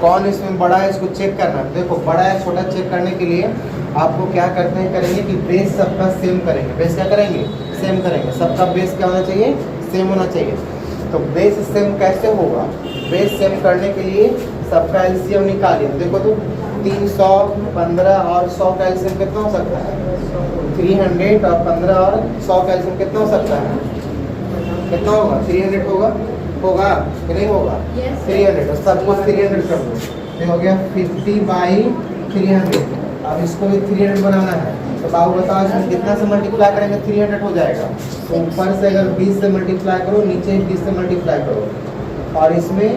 कौन इसमें बड़ा है इसको चेक करना है। देखो बड़ा है छोटा चेक करने के लिए आपको क्या करते हैं करेंगे कि बेस सबका सेम करेंगे। बेस क्या करेंगे? सेम करेंगे। सबका बेस क्या होना चाहिए? सेम होना चाहिए। तो बेस सेम कैसे होगा? बेस सेम करने के लिए सबका एलसीएम निकालिए। देखो तो 300, 15 और 100 का एलसीएम कितना हो सकता है? 300 और 15 और 100 का एलसीएम कितना हो सकता है? कितना होगा? 300 होगा कि नहीं होगा? 300 और सब कुछ 300 कर दो। ये हो गया 50/300। अब इसको भी 300 बनाना है तो बाबू बताओ इसमें कितना से मल्टीप्लाई करेंगे? 300 हो जाएगा। तो ऊपर से अगर 20 से मल्टीप्लाई करो, नीचे 20 से मल्टीप्लाई करो और इसमें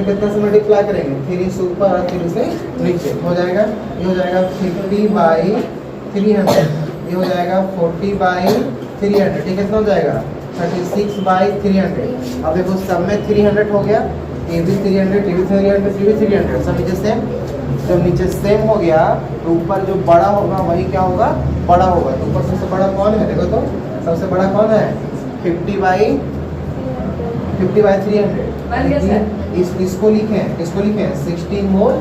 कितना से मल्टीप्लाई करेंगे? 3 से ऊपर और 3 से नीचे हो जाएगा। ये हो जाएगा 50/300। ये हो जाएगा 40/300। ठीक है, कितना हो जाएगा? 36/300। अब देखो सब में 300 हो गया। ये भी 300, ये भी 300, ये भी 300, सब नीचे सेम। जब नीचे सेम हो गया तो ऊपर जो बड़ा होगा वही क्या होगा? बड़ा होगा। तो ऊपर सबसे बड़ा कौन है? देखो तो सबसे बड़ा कौन है? 50/300। इसको लिखें 16 मोल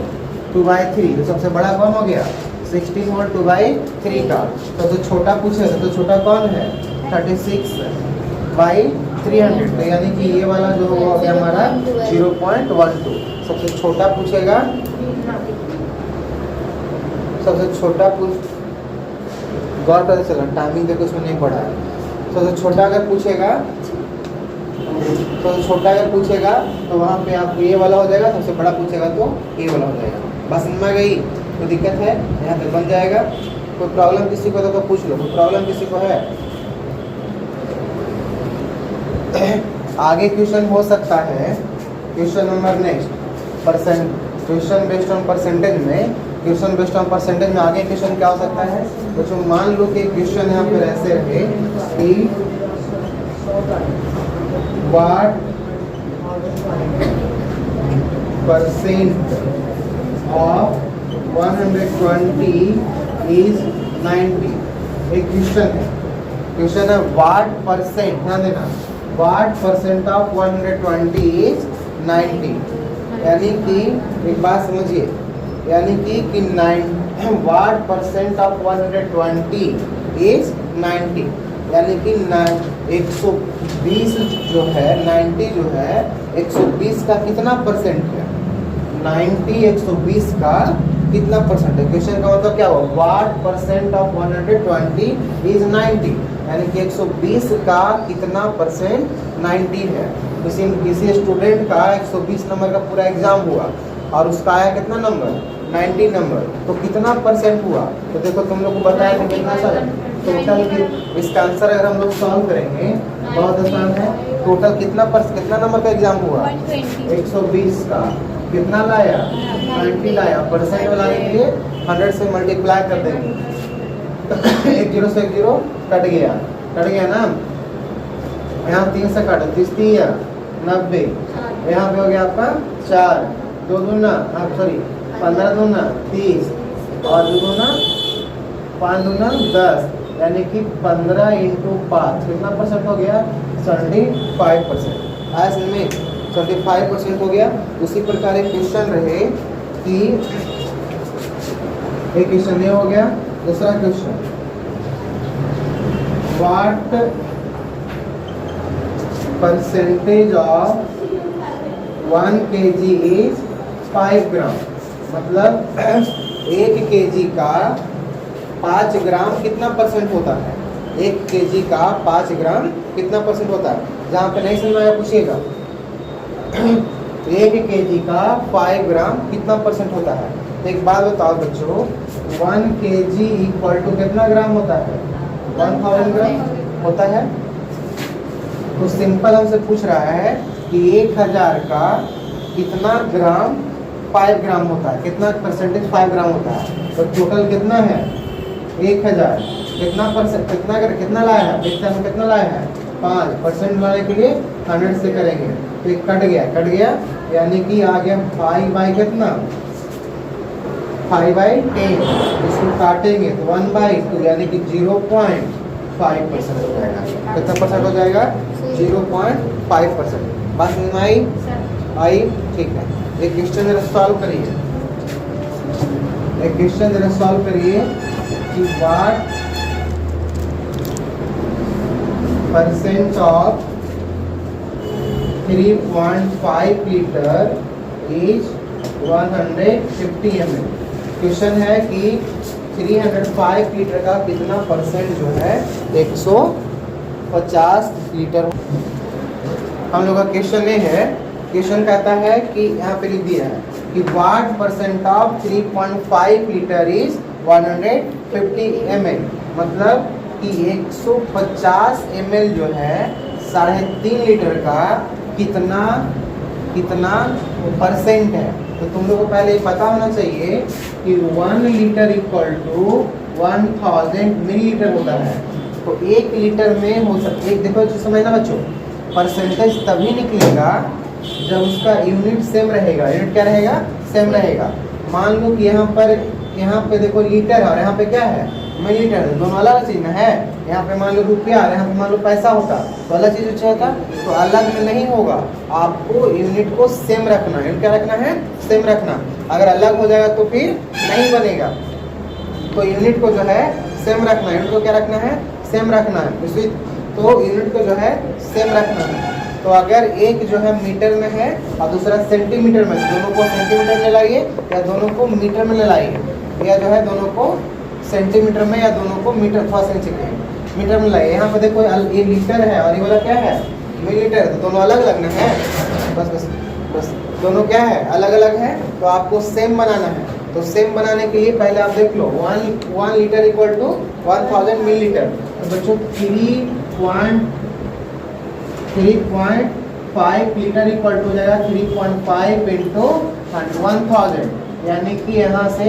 2/3। तो सबसे बड़ा कौन हो गया? 16 मोल 2/3 का। तो छोटा पूछे तो छोटा कौन है? 36/300। तो यानी कि ये वाला जो हो गया हमारा 0.12। सबसे छोटा पूछेगा, सबसे छोटा गौर करके चलना, टाइमिंग देखो इसमें नहीं पड़ा है। सबसे छोटा अगर पूछेगा तो वहाँ पे आपको ये वाला हो जाएगा। सबसे बड़ा पूछेगा तो ये वाला हो जाएगा। बस समझ में गई? कोई दिक्कत है? यहाँ पे बन जाएगा। कोई प्रॉब्लम किसी को तो पूछ लो। कोई प्रॉब्लम किसी को है? आगे क्वेश्चन हो सकता है। Question number next question based on percentage में। क्वेश्चन बेस्ड ऑन परसेंटेज में आगे क्वेश्चन क्या हो सकता है? बच्चों मान लो कि क्वेश्चन यहाँ पर ऐसे रहे कि व्हाट परसेंट ऑफ 120 इज 90। एक क्वेश्चन है व्हाट परसेंट, ध्यान देना, व्हाट परसेंट ऑफ 120 इज 90। यानी कि एक बात समझिए, यानी कि व्हाट परसेंट ऑफ 120 इज 90। यानी कि 120 जो है 90 जो है 120 का कितना परसेंट है? 90 120 का कितना परसेंट है? क्वेश्चन का मतलब क्या हुआ? What percent of 120 is 90। यानी कि 120 का कितना परसेंट 90 है। किसी स्टूडेंट का 120 नंबर का पूरा एग्जाम हुआ और उसका आया कितना नंबर? 90 नंबर। तो कितना परसेंट हुआ? तो देखो तुम लोग को बताया कि कितना सारा टोटल। इसका आंसर अगर हम लोग सॉल्व करेंगे बहुत आसान है। टोटल कितना नंबर का एग्जाम हुआ? 120 का कितना लाया? 90 लाया। परसेंट में लाने के लिए 100 से मल्टीप्लाई कर देंगे। 1 0 से 1 0 कट गया ना। यहाँ 3 से काटो, 30 या 90। यहाँ पे हो गया आपका 4, 2 दूना 15 दूना 30 और 2 दूना 5 दूना 10। यानी कि 15 × 5 कितना परसेंट हो गया? 75%। आज में 75% हो गया। उसी प्रकार एक क्वेश्चन रहे कि एक क्वेश्चन ये हो गया। दूसरा question, what percentage of 1 kg is 5 ग्राम। मतलब 1 kg का 5 ग्राम कितना परसेंट होता है? 1 kg का 5 ग्राम कितना परसेंट होता है? जहाँ पे नहीं समझ आया पूछिएगा। 1 kg का 5 ग्राम कितना परसेंट होता है? तो एक बात बताओ बच्चों, 1 kg इक्वल टू कितना ग्राम होता है? 1000 ग्राम होता है। तो सिंपल हमसे पूछ रहा है कि 1000 का कितना ग्राम 5 ग्राम होता है? कितना परसेंटेज 5 ग्राम होता है? तो टोटल कितना है? 1000 कितना लाया है? देखते हैं कितना लाया है? 5% लाने के लिए 100 से करेंगे तो एक कट गया। यानी कि आ गया 5 कितना? 5/10। इसको काटेंगे तो 1/2 यानी कि 0.5% हो जाएगा। कितना परसेंट हो जाएगा? 0.5%। बात समझ में आई? ठीक है। एक क्वेश्चन जरा सॉल्व करिए, एक क्वेश्चन जरा सॉल्व करिए कि what percent of 3.5 litre is 150 ml। Question है कि 305 लीटर का कितना परसेंट जो है 150 लीटर। हम लोग का क्वेश्चन ये है, क्वेश्चन कहता है कि यहाँ पे लिख दिया है कि what percent of 3.5 litre is 150 ml, मतलब कि 150 ml जो है 3.5 लीटर का कितना परसेंट है। तो तुम लोग को पहले ये पता होना चाहिए कि 1 लीटर इक्वल टू 1000 मिलीलीटर होता है। तो 1 लीटर में हो सकता है, देखो समझना बच्चों, परसेंटेज तभी निकलेगा जब उसका यूनिट सेम रहेगा। यूनिट क्या रहेगा? सेम रहेगा। मान लो कि यहाँ पे देखो लीटर है और यहाँ पे क्या है? मिलीलीटर, दोनों अलग चीज ना है। यहाँ पे मान लो रुपया और यहाँ पे मान लो पैसा होता तो अलग चीज अच्छा होता, तो अलग में नहीं होगा। आपको यूनिट को सेम रखना है। यूनिट क्या रखना है? सेम रखना। अगर अलग हो जाएगा तो फिर नहीं बनेगा। तो यूनिट को जो है सेम रखना है। यूनिट को क्या रखना है? सेम रखना है। तो यूनिट को जो है सेम रखना है। तो अगर एक जो है मीटर में है और दूसरा सेंटीमीटर में, दोनों को सेंटीमीटर में लाइए या दोनों को मीटर में लाइए, या जो है दोनों को सेंटीमीटर में या दोनों को मीटर मीटर में लाइए। यहाँ पे देखो ये लीटर है और ये वाला क्या है? मिलीलीटर। तो दोनों अलग अलग ना है, बस दोनों क्या है? अलग अलग है। तो आपको सेम बनाना है। तो सेम बनाने के लिए पहले आप देख लो 1 लीटर इक्वल टू 1000 मिलीलीटर। तो बच्चों 3.5 लीटर इक्वल टू हो जाएगा 3.5 इंटू 1000, यानी कि यहाँ से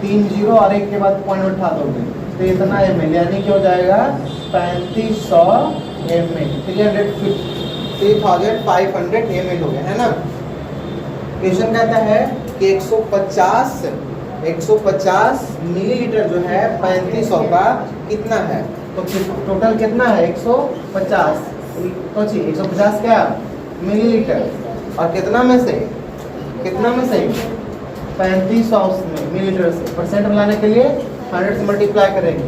3 जीरो और एक के बाद पॉइंट उठा दोगे तो इतना ml, यानी कि हो जाएगा 3500 ml, 3500 ml हो गया, है ना। क्वेश्चन कहता है कि 150 मिलीलीटर जो है 3500 का कितना है। तो टोटल कितना है? 150 150 क्या मिलीलीटर, और कितना में से 3500 मिलीलीटर से परसेंट मिलाने के लिए 100 से मल्टीप्लाई करेंगे।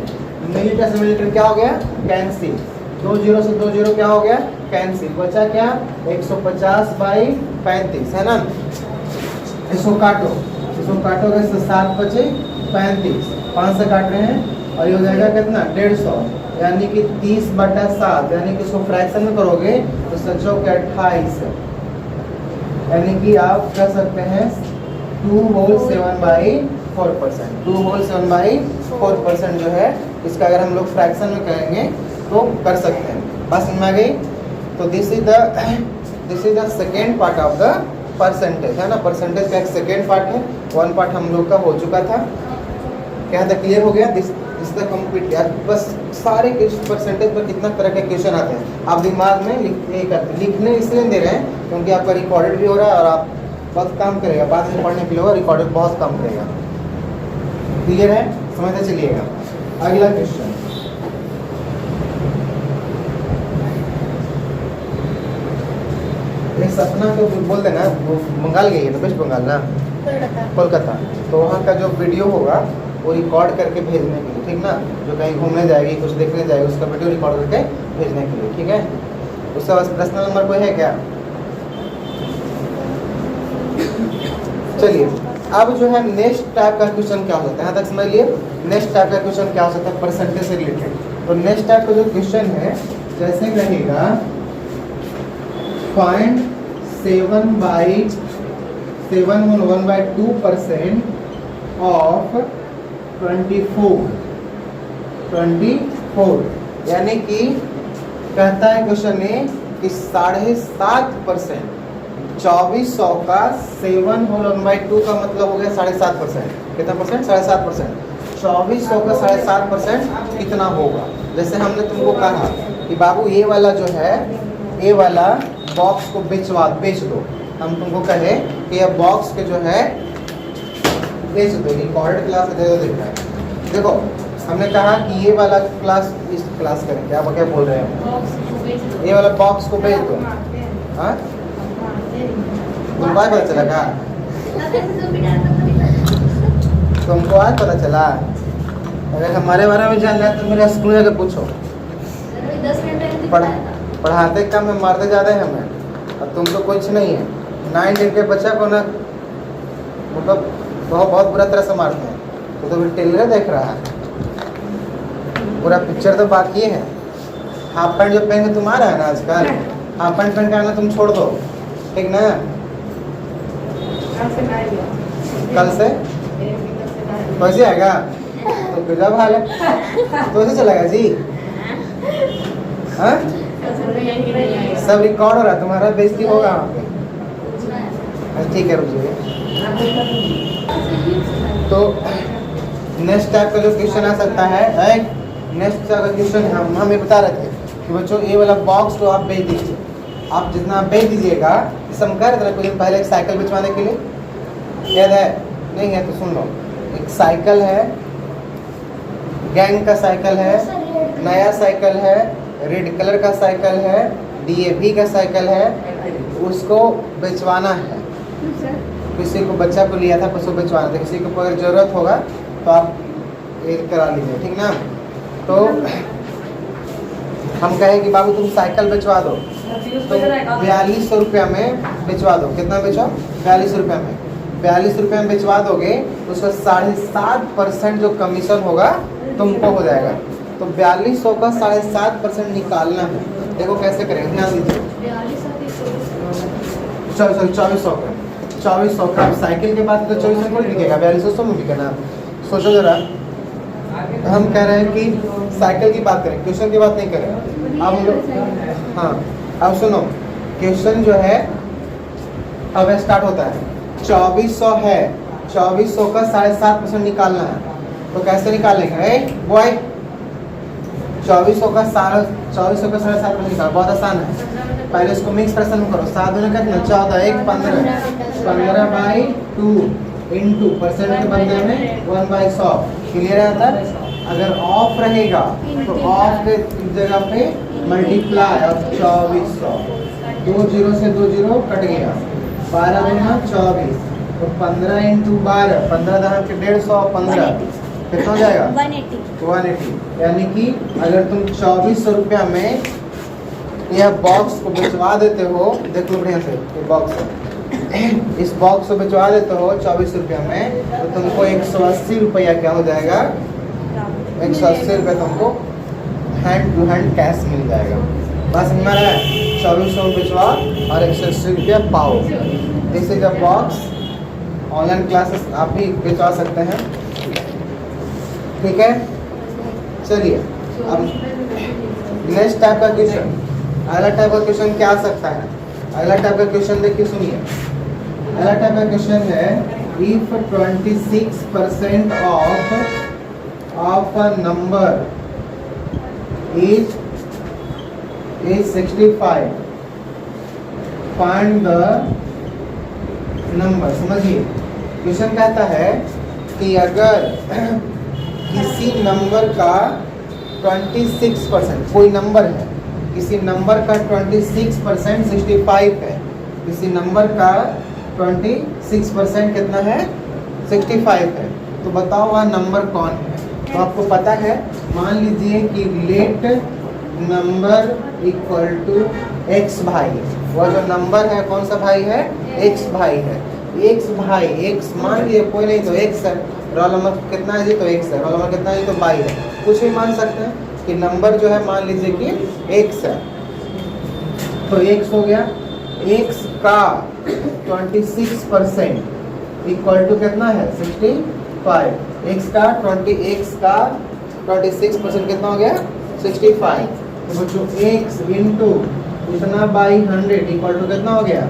मिलीलीटर से मिलीलीटर क्या हो गया? कैंसिल। 2 जीरो से 2 जीरो क्या हो गया? कैंसिल। बचा क्या? 150 बाई 35, है ना। इसको काटोगे तो 7 बचे 35, 5 से काट रहे हैं और ये हो जाएगा कितना? 150, यानी कि 30/7, यानी कि इसको फ्रैक्शन में करोगे तो सचो के 28, यानी कि आप कर सकते हैं 2 होल 7/4%। 2 होल 7/4% जो है इसका अगर हम लोग फ्रैक्शन में करेंगे तो कर सकते हैं। बस समझ आ गई। तो this is the second part of the percentage, है ना। परसेंटेज का एक सेकेंड पार्ट है। 1 पार्ट हम लोग का हो चुका था। क्या था? क्लियर हो गया? This the complete. यार बस सारे परसेंटेज पर कितना तरह के क्वेश्चन आते हैं आप दिमाग में लिखने इसलिए दे रहे हैं क्योंकि आपका रिकॉर्डेड भी हो रहा है और आप बहुत काम करेगा, बाद में पढ़ने के लिए रिकॉर्डेड बहुत काम करेगा। क्लियर है? समझते चलिएगा। अगला क्वेश्चन, सपना तो बोल देना, वो बंगाल गई है ना, वेस्ट बंगाल ना, कोलकाता। तो वहाँ का जो वीडियो होगा वो रिकॉर्ड करके भेजने के लिए, ठीक ना। जो कहीं घूमने जाएगी, कुछ देखने जाएगी, उसका वीडियो रिकॉर्ड करके भेजने के लिए, ठीक है। उसका बस पर्सनल नंबर कोई है क्या? चलिए अब जो है नेक्स्ट टाइप का क्वेश्चन क्या हो सकता है, यहाँ तक समझ लिए। नेक्स्ट टाइप का क्वेश्चन क्या हो सकता है परसेंटेज से रिलेटेड। तो नेक्स्ट टाइप का जो क्वेश्चन है जैसे रहेगा फाइंड 7/1/2% ऑफ 24, यानी कि कहता है क्वेश्चन में कि 7.5%, 2400 का 7/1/2 का मतलब हो गया 7.5%। कितना परसेंट? 7.5%। 2400 का 7.5% कितना होगा? जैसे हमने तुमको कहा कि बाबू ये वाला जो है, ये वाला बॉक्स को बेच दो। हम तुमको कहे कि ये बॉक्स के जो है बेच दो। रिकॉर्डेड क्लास दे दो। देखो हमने कहा कि ये वाला क्लास इस क्लास करेंगे। आप क्या बोल रहे हैं? ये वाला बॉक्स को बेच दो। हाँ, पता चला क्या? तुमको आज पता चला? अगर हमारे बारे में जानना है तो मेरे स्कूल में जाकर पूछो। पढ़ाते कम है, मारते ज़्यादा है हमें। और तुम तो कुछ नहीं है। 9-10 के बच्चा को ना मतलब बहुत बुरा तरह से मारते हैं। तो फिर टेलर देख रहा है, पूरा पिक्चर तो बाकी है। हाफ पैंट जो पहन के तुम आ रहा है ना आजकल, हाफ पैंट पहन के आना तुम छोड़ दो, ठीक ना? कल से कैसे आएगा? तो किधर भागा? तो कैसे चलेगा जी? हाँ? सब रिकॉर्ड हो रहा है, तुम्हारा बेइज्जती होगा वहाँ पे। ठीक है, रुकिए। तो नेक्स्ट टाइप का जो क्वेश्चन आ सकता है, नेक्स्ट का क्वेश्चन हम ये बता रहे थे कि बच्चों ये वाला बॉक्स तो आप बेच दीजिए। आप जितना बेच दीजिएगा, हम कह रहे थे कुछ दिन पहले एक साइकिल बेचवाने के लिए, याद है? नहीं है तो सुन लो। एक साइकिल है, गैंग का साइकिल है, नया साइकिल है, रेड कलर का साइकिल है, DAV का साइकिल है, उसको बेचवाना है। किसी को बच्चा को लिया था, उसको बेचवाना था। किसी को अगर ज़रूरत होगा तो आप ये करा लीजिए, ठीक ना? तो हम कहें कि बाबू तुम साइकिल बेचवा दो, तो 4200 रुपया में बेचवा दो। कितना बेचो? 4200 रुपया में। 4200 रुपये में बेचवा दोगे तो उसका 7.5% जो कमीशन होगा तुमको हो जाएगा। तो 4200 का 7.5% निकालना है। देखो कैसे करेंगे, ध्यान दीजिए। 2400 का 2400 का साइकिल के बाद तो 2400 को लिखेगा, 4200 में लिखेगा। सोचो जरा, हम कह रहे हैं कि साइकिल की बात करें, क्वेश्चन की बात नहीं करें। अब हम लोग हाँ, अब सुनो, क्वेश्चन जो है अब स्टार्ट होता है। 2400 है, 2400 का 7.5% निकालना है। तो कैसे निकालेंगे बॉय? 2400 का 7.5% निकाल, बहुत आसान है। पहले इसको मिक्स फ्रैक्शन में करो। 7 दूनी कितना? 14, 1 15, 15/2 इंटू परसेंट के बदले में 1/100। क्लियर है? था अगर ऑफ रहेगा तो ऑफ के जगह पे मल्टीप्लाई और 2400, 2 जीरो से 2 जीरो कट गया, 12 दूना 24, तो 15 इंटू 12, 15 दहा के 150, 15 कितना हो जाएगा? 180। यानी कि अगर तुम 2400 रुपया में यह बॉक्स को बेचवा देते हो, देख लो बढ़िया से, ये बॉक्स है, इस बॉक्स को बेचवा देते हो 2400 रुपया में, तो तुमको 180 रुपया क्या हो जाएगा? 180 रुपया तुमको हैंड टू हैंड कैश मिल जाएगा। बस हमारा 2400 बेचवा और 180 रुपया पाओ। This is a box. Online classes आप भी बेचवा सकते हैं, ठीक है? चलिए अब नेक्स्ट टाइप का क्वेश्चन, अगला टाइप का क्वेश्चन क्या आ सकता है? अगला टाइप का क्वेश्चन देखिए, सुनिए। अगला टाइप का क्वेश्चन है, if 26% of a number is 65, find the number. समझिए, क्वेश्चन कहता है कि अगर किसी नंबर का 26%, कोई नंबर है, किसी नंबर का 26% 65 है, किसी नंबर का 26% कितना है? 65 है। तो बताओ वह नंबर कौन है? तो आपको पता है, मान लीजिए कि let number equal to x भाई। वह जो नंबर है कौन सा भाई है? x भाई है। x भाई, x मान लीजिए कोई नहीं तो x है। रोल नंबर कितना है जी? तो x है। रोल नंबर कितना है जी? तो 22 है। कुछ भी मान सकते हैं कि नंबर जो है मान लीजिए कि x है, तो x हो गया। x का 26% इक्वल टू कितना है? 65। x का 26% कितना हो गया? 65। तो बच्चों x इंटू इतना बाई 100 इक्वल टू कितना हो गया?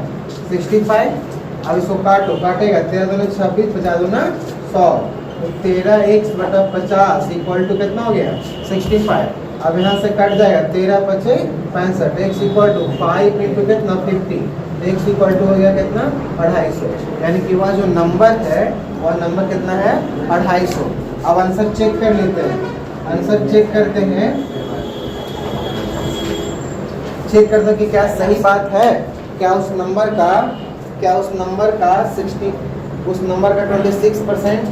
65। अब इसको काटो, काटेगा 13 दूना 26, 50 दूना 100, तो 13x/50 इक्वल टू कितना हो गया? 65। अब यहाँ से कट जाएगा, 13 पचे 65, x इक्वल टू 5 इंटू कितना? 50, x इक्वल टू हो गया कितना? 250। यानी कि वह जो नंबर है वह नंबर कितना है? 250। अब आंसर चेक कर लेते हैं। आंसर चेक करते हैं, चेक करते हैं कि क्या सही बात है, क्या उस नंबर का 60 उस नंबर का 26%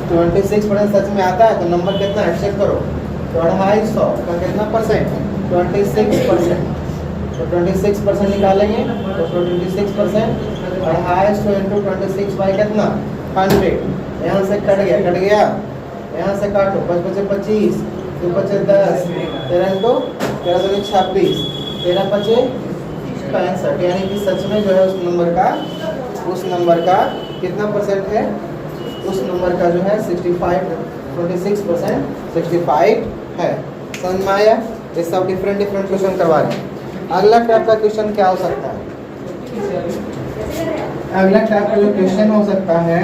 26% सच में आता है तो नंबर कितना है चेक करो। तो 250 का कितना परसेंट? 26%। तो 26% निकालेंगे तो 26% 250 इंटू 26 बाई कितना 100। यहाँ से कट गया यहाँ से काटो 5 बचे 25 2 बचे 10 13 इंटू 13 तो 26 13 बचे 65। यानी कि सच में जो है उस नंबर का कितना परसेंट है? उस नंबर का जो है 26% 65 है। समझ में आया? ये सब डिफरेंट क्वेश्चन करवा रहे हैं। अगला टाइप का क्वेश्चन क्या हो सकता है? अगला टाइप का जो क्वेश्चन हो सकता है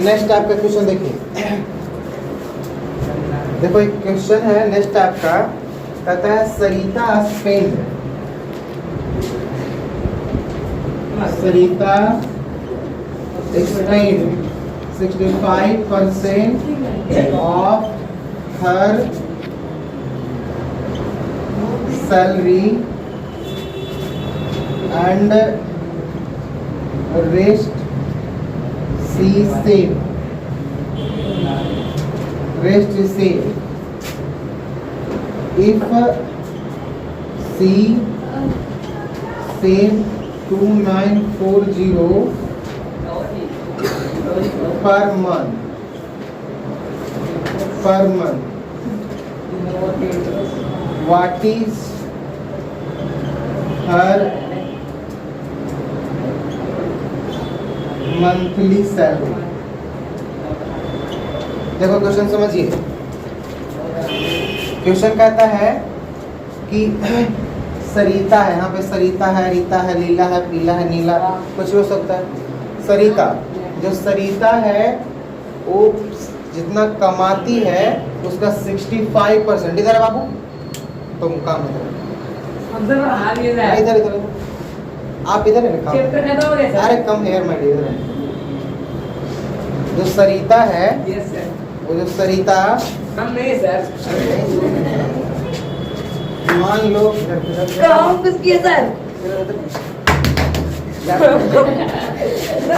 नेक्स्ट टाइप का क्वेश्चन देखिए। देखो एक क्वेश्चन है नेक्स्ट टाइप का, कहता है Sarita spend Sarita spend 65% of her salary and rest she saved if she saved 2940 per month what is her monthly salary? देखो क्वेश्चन समझिए। क्वेश्चन कहता है कि सरिता है, यहाँ पे सरिता है, रीता है, लीला है, पीला है, नीला कुछ हो सकता है। सरिता जो सरिता है वो जितना कमाती है उसका 65%। इधर है बाबू, तुम काम इधर आप इधर है काम। अरे कम हेयर माय डियर। जो सरिता है वो जो सरिता हम नहीं सर मान लो गाँव कुछ किया सर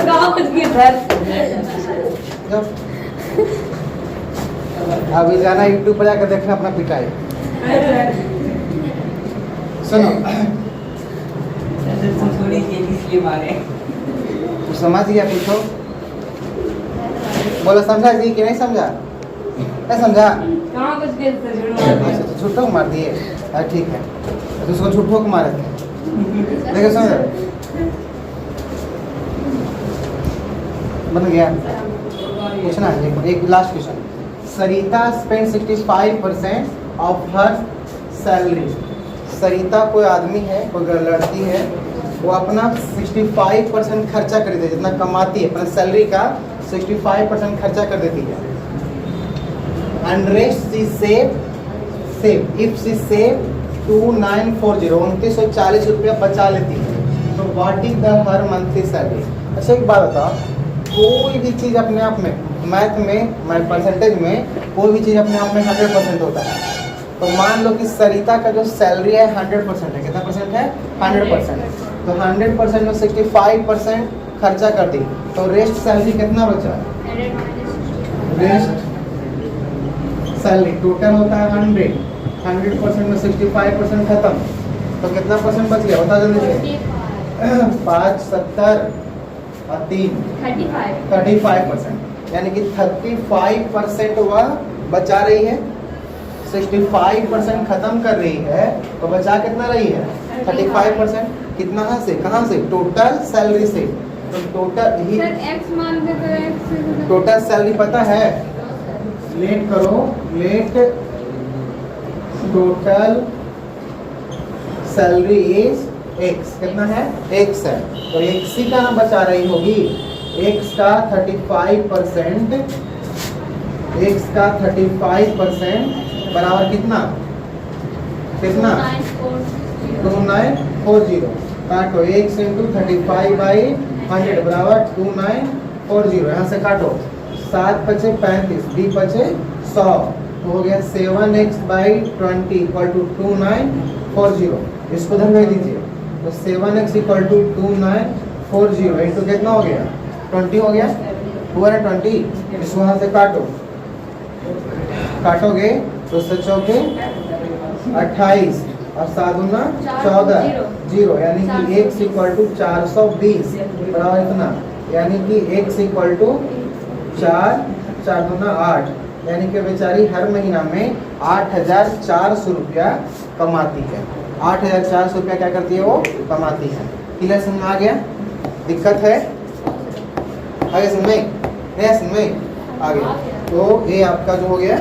गाँव कुछ किया सर। अभी जाना यूट्यूब पर जाकर देखना अपना पिटाई। सुनो थोड़ी इसलिए मारे तो समझ गया पूछो। बोलो समझा जी कि नहीं समझा? नहीं समझा? गाँव कुछ किया सर तो छुट्टो को मार दिए। ठीक है तो उसको छुट्टो को मारे थे। देखो समझ बन गया। पूछना है एक last question. Sarita spend 65% of her salary. Sarita कोई आदमी है, कोई लड़की है, वो अपना 65% खर्चा कर देती है, जितना कमाती है अपना सैलरी का 65% खर्चा कर देती है। And rest she save if she save 2940 2940 रुपया बचा लेती है तो what is the her monthly salary. अच्छा एक बात बताओ, कोई भी चीज़ अपने आप में मैथ में परसेंटेज में कोई भी चीज़ अपने आप में 100% होता है। तो मान लो कि सरिता का जो सैलरी है 100% है। कितना परसेंट है? 100%। तो 100% में 65% खर्चा कर दी तो रेस्ट सैलरी कितना बचा? रेस्ट सैलरी टोटल होता है 100% में 65% खत्म तो कितना परसेंट बच गया? बता जल्दी से। 5 70 और 3 35%। यानी कि 35% वह बचा रही है, 65% खत्म कर रही है तो बचा कितना रही है? 35%। कितना से कहाँ से? टोटल सैलरी से। तो टोटल ही टोटल सैलरी पता है? लेट करो, let total salary is x। कितना है? x है तो x ही का बचा रही होगी। x का 35% x का 35% बराबर कितना? कितना? 2940। काटो x इंटू 35/100 बराबर 2940। यहाँ से काटो 7 बचे 35 डी बचे 100 तो हो गया 7x/20 इक्वल टू 2940। इसको धन में दीजिए तो 7x इक्वल टू 2940 इंटू कितना हो गया 20 हो गया 220। इसको वहां से काटोगे तो सचोगे 28 और 7 दूना 14 जीरो यानी कि x इक्वल टू 420 बराबर इतना यानी कि x इक्वल टू 4 दूना 8 यानी कि बेचारी हर महीना में 8,400 रुपया कमाती है। 8,400 रुपया क्या करती है वो कमाती है। क्लियर समझ में आ गया? दिक्कत है आगे समझ में? नहीं समझ में आ गया? तो ये आपका जो हो गया